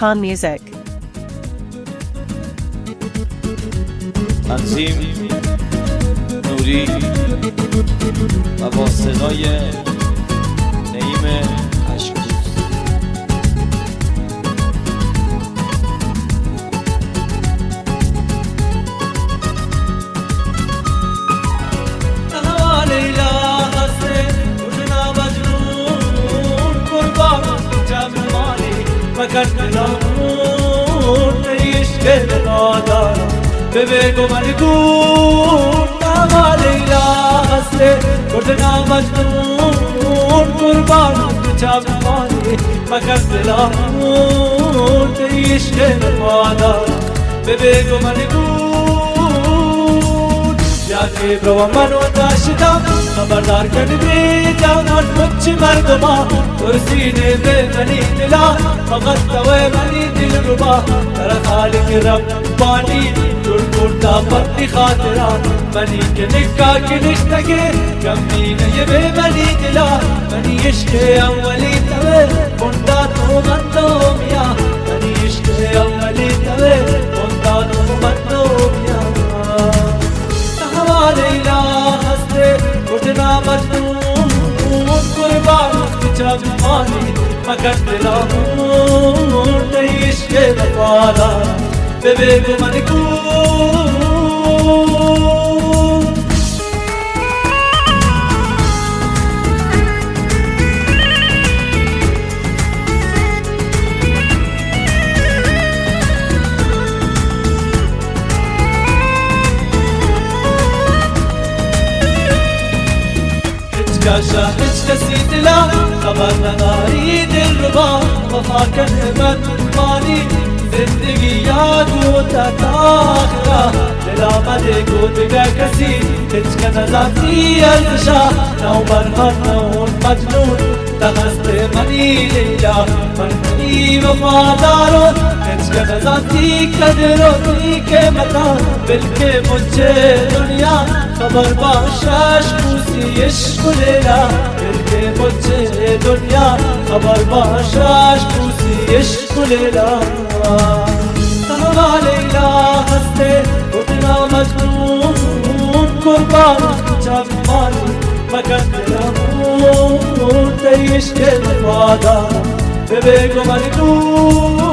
Khan Music. تنظیم نوری و با صدای نعیم اشکوز. مگر دلمون عشق نادار بگو ملکون نما لیلا هسته گردنا مجنون قربان چمانی مگر دلمون عشق نادار بگو ملکون یاکی برو منو داشتم خبردار کردی جانان مچ مردما ترسینه به منی دلا فقط توی منی دل ربا تر خالق ربانی جور کرتا پرتی خاطران منی که نکا که نشتگه کمی نیه به منی دلا منی عشق اولی توی کندا تو من تو میا منی عشق اولی توی کندا تو من تو میا لیلا هسته گردنا مجنون قربان چمانی مگر دلمون عشق وفادار بگو ملکون جاشا هیچ کسی دلا خبر نداری دل ربا وفا کنه من مانی زندگی یادو تا آخرا دل آمده گودگا کسی هیچ که نزاتی ارزشا نو برخان نون مجنون تغست منی لیلا منی وفادارون هیچ که نزاتی قدروتی که متا بلکه مجھے دنیا خبر باشش کوسی عشق لیلا بلکه مجھے دنیا خبر باشش کوسی عشق لیلا تنها لیلا ہستے گردنا مجنون قربان چمانی مگر دلمون عشق وفادار بگو ملکون